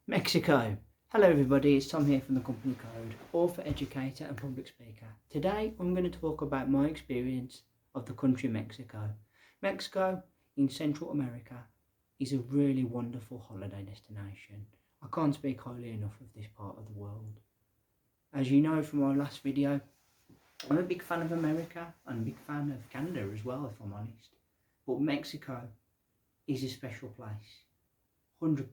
Mexico. Hello everybody, it's Tom here from the Company Code, author, educator and public speaker. Today I'm going to talk about my experience of the country Mexico. Mexico in Central America is a really wonderful holiday destination. I can't speak highly enough of this part of the world. As you know from my last video, I'm a big fan of America and a big fan of Canada as well, if I'm honest. But Mexico is a special place. 100%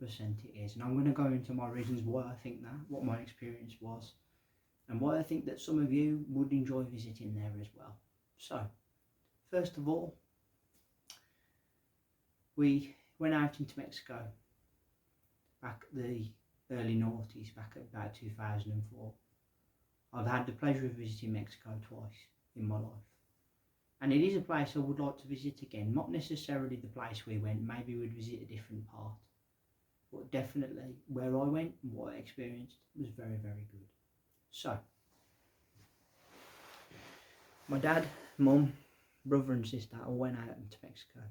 it is, and I'm going to go into my reasons why I think that, what my experience was, and why I think that some of you would enjoy visiting there as well. So, first of all, we went out into Mexico back the early noughties, back at about 2004. I've had the pleasure of visiting Mexico twice in my life, and it is a place I would like to visit again. Not necessarily the place we went, maybe we'd visit a different part. But definitely where I went and what I experienced was very, very good. So, my dad, mum, brother and sister all went out into Mexico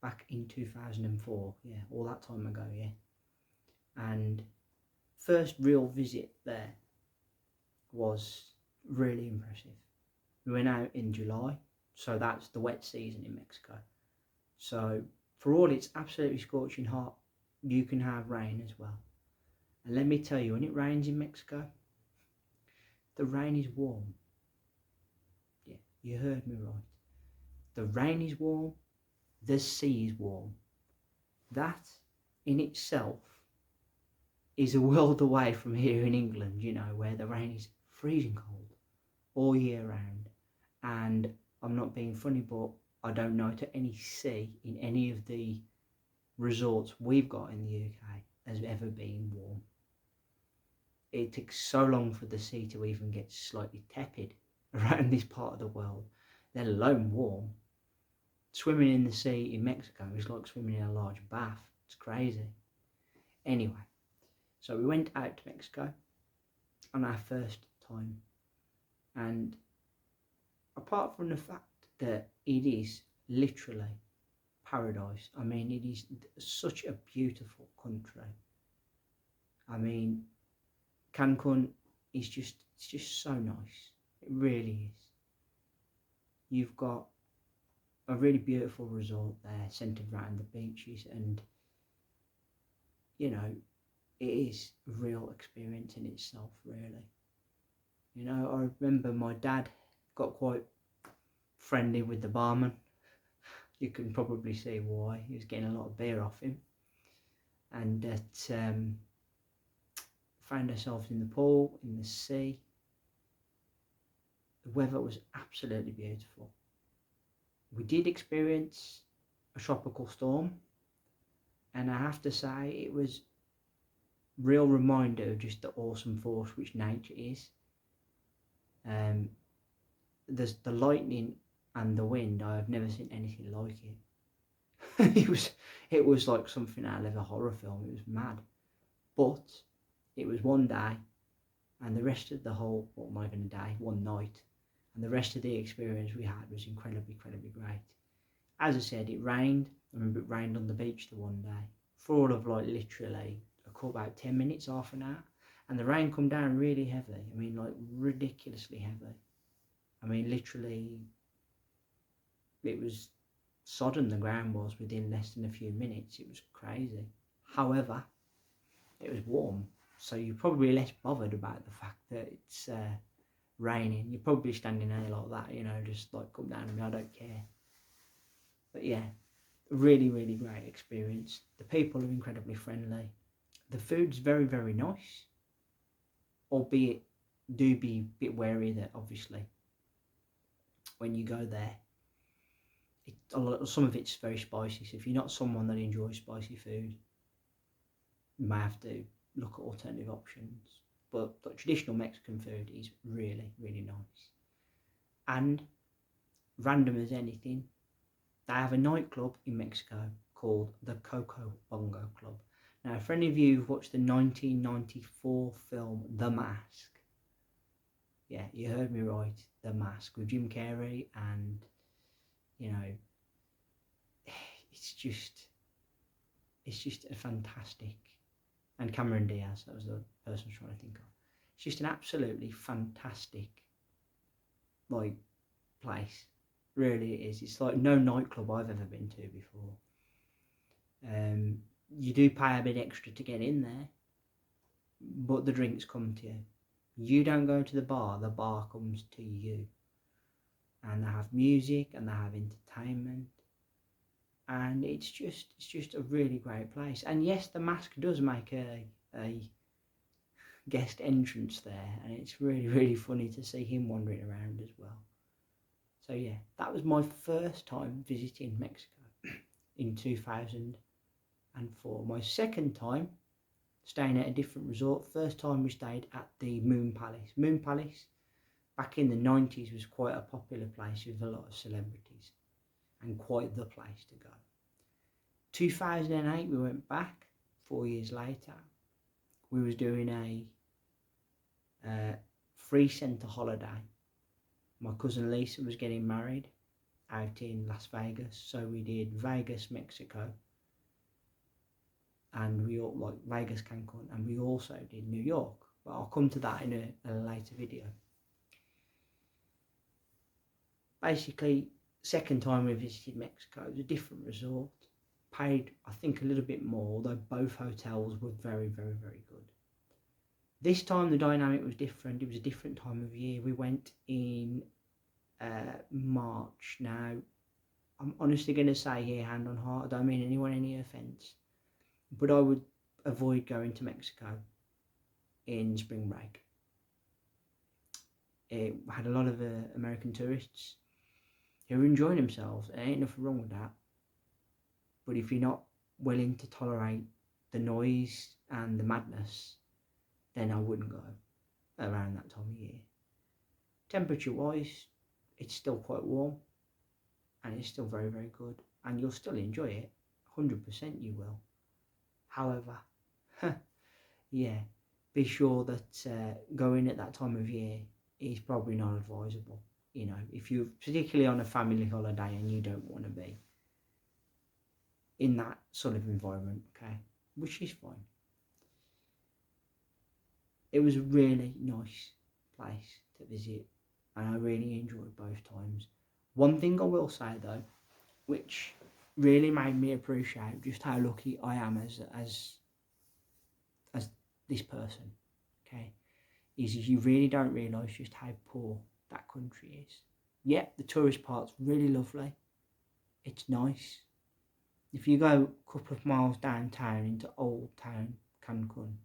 back in 2004. Yeah, all that time ago, yeah. And first real visit there was really impressive. We went out in July, so that's the wet season in Mexico. So for all it's absolutely scorching hot, you can have rain as well. And let me tell you, when it rains in Mexico, the rain is warm. Yeah, you heard me right. The rain is warm, the sea is warm. That in itself is a world away from here in England, you know, where the rain is freezing cold all year round. And I'm not being funny, but I don't know to any sea in any of the resorts we've got in the UK has ever been warm. It takes so long for the sea to even get slightly tepid around this part of the world, let alone warm. Swimming in the sea in Mexico is like swimming in a large bath. It's crazy. Anyway, so we went out to Mexico on our first time, and apart from the fact that it is literally paradise. I mean, it is such a beautiful country. I mean, Cancun is it's just so nice. It really is. You've got a really beautiful resort there centered around the beaches, and you know, it is a real experience in itself, really. You know, I remember my dad got quite friendly with the barman. You can probably see why. He was getting a lot of beer off him. And found ourselves in the pool, in the sea. The weather was absolutely beautiful. We did experience a tropical storm, and I have to say it was a real reminder of just the awesome force which nature is. There's the lightning and the wind. I have never seen anything like it. it was like something out of a horror film. It was mad. But it was one day, and the rest of the whole, well, not even a day, one night, and the rest of the experience we had was incredibly, incredibly great. As I said, it rained. I remember it rained on the beach the one day for all of like literally about 10 minutes, half an hour, and the rain come down really heavy. I mean, like ridiculously heavy. I mean, literally, it was sodden the ground was within less than a few minutes. It was crazy. However, it was warm, so you're probably less bothered about the fact that it's raining. You're probably standing there like that, you know, just like come down on me, I don't care. But yeah, really, really great experience. The people are incredibly friendly. The food's very, very nice, albeit do be a bit wary that obviously when you go there, some of it's very spicy, so if you're not someone that enjoys spicy food, you may have to look at alternative options. But traditional Mexican food is really, really nice. And random as anything, they have a nightclub in Mexico called the Coco Bongo Club. Now, for any of you who've watched the 1994 film The Mask, yeah, you heard me right, The Mask with Jim Carrey, and you know, it's just a fantastic and Cameron Diaz, that was the person I was trying to think of. It's just an absolutely fantastic, like, place. Really it is. It's like no nightclub I've ever been to before. You do pay a bit extra to get in there, but the drinks come to you. You don't go to the bar comes to you. And they have music and they have entertainment. And it's just a really great place. And yes, the Mask does make a guest entrance there, and it's really, really funny to see him wandering around as well. So yeah, that was my first time visiting Mexico in 2004. My second time staying at a different resort. First time we stayed at the Moon Palace. Moon Palace back in the 90s was quite a popular place with a lot of celebrities and quite the place to go. 2008 we went back, 4 years later. We was doing a free centre holiday. My cousin Lisa was getting married out in Las Vegas, so we did Vegas, Mexico, and we all like Vegas, Cancun, and we also did New York, but I'll come to that in a later video. Basically, second time we visited Mexico, it was a different resort, paid I think a little bit more, although both hotels were very, very, very good. This time the dynamic was different. It was a different time of year. We went in March. Now, I'm honestly going to say here, hand on heart, I don't mean anyone any offence, but I would avoid going to Mexico in spring break. It had a lot of American tourists who were enjoying themselves. There ain't nothing wrong with that. But if you're not willing to tolerate the noise and the madness, then I wouldn't go around that time of year. Temperature wise, it's still quite warm and it's still very, very good, and you'll still enjoy it. 100% you will. However, yeah, be sure that going at that time of year is probably not advisable. You know, if you're particularly on a family holiday and you don't want to be in that sort of environment, okay, which is fine. It was a really nice place to visit, and I really enjoyed both times. One thing I will say though, which really made me appreciate just how lucky I am as this person, okay, is you really don't realise just how poor that country is. Yeah, the tourist part's really lovely. It's nice. If you go a couple of miles downtown into Old Town Cancun,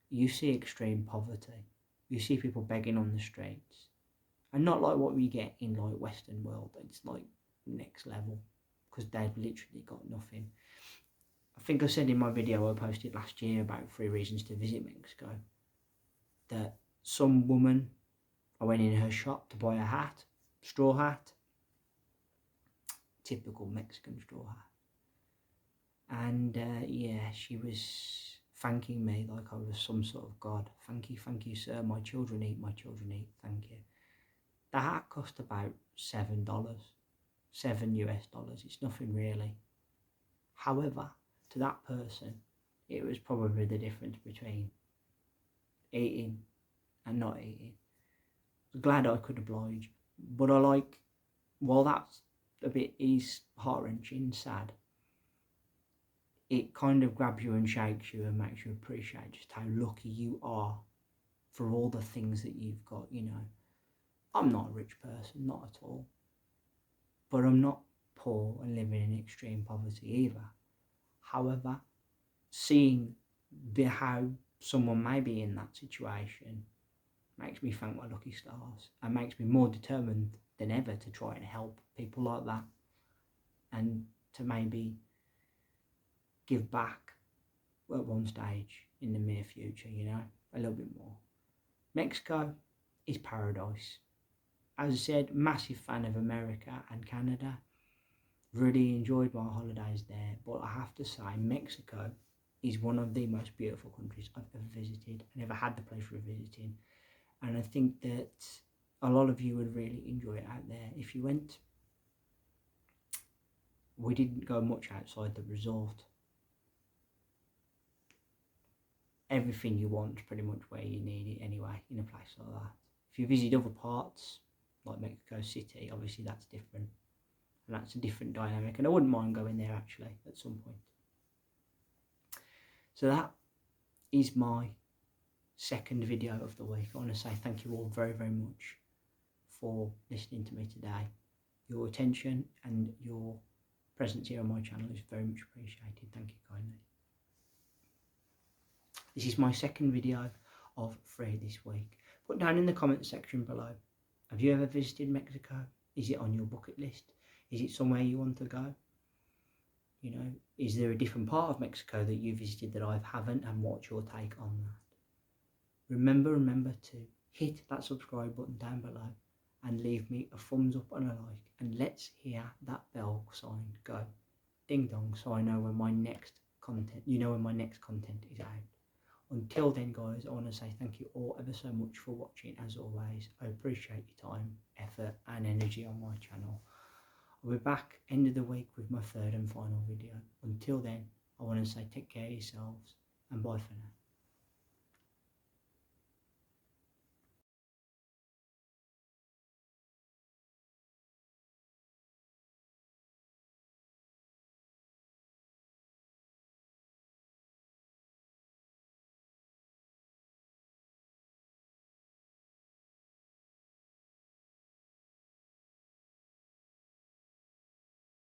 you see extreme poverty. You see people begging on the streets. And not like what we get in like Western world. It's like next level, because they've literally got nothing. I think I said in my video I posted last year about 3 reasons to visit Mexico, that some woman, I went in her shop to buy a hat, straw hat, typical Mexican straw hat. And yeah, she was thanking me like I was some sort of god. Thank you sir, my children eat, thank you. The hat cost about $7, $7 US, it's nothing really. However, to that person, it was probably the difference between eating and not eating. I'm glad I could oblige, but I like, while that's a bit is heart-wrenching, sad, it kind of grabs you and shakes you and makes you appreciate just how lucky you are for all the things that you've got, you know. I'm not a rich person, not at all, but I'm not poor and living in extreme poverty either. However, seeing how someone may be in that situation makes me thank my lucky stars and makes me more determined than ever to try and help people like that, and to maybe give back at one stage in the near future, you know, a little bit more. Mexico is paradise. As I said, massive fan of America and Canada. Really enjoyed my holidays there, but I have to say Mexico is one of the most beautiful countries I've ever visited and ever had the pleasure of visiting. And I think that a lot of you would really enjoy it out there if you went. We didn't go much outside the resort. everything you want pretty much where you need it anyway in a place like that. If you visit other parts like Mexico City, obviously that's different, and that's a different dynamic, and I wouldn't mind going there actually at some point. So that is my second video of the week. I want to say thank you all very, very much for listening to me today. Your attention and your presence here on my channel is very much appreciated. Thank you kindly. This is my second video of 3 this week. Put down in the comment section below, have you ever visited Mexico? Is it on your bucket list? Is it somewhere you want to go? You know, is there a different part of Mexico that you visited that I haven't, and what's your take on that? Remember to hit that subscribe button down below and leave me a thumbs up and a like, and let's hear that bell sign go ding dong so I know when my next content, when my next content is out. Until then guys, I want to say thank you all ever so much for watching. As always, I appreciate your time, effort and energy on my channel. I'll be back end of the week with my third and final video. Until then, I want to say take care of yourselves and bye for now.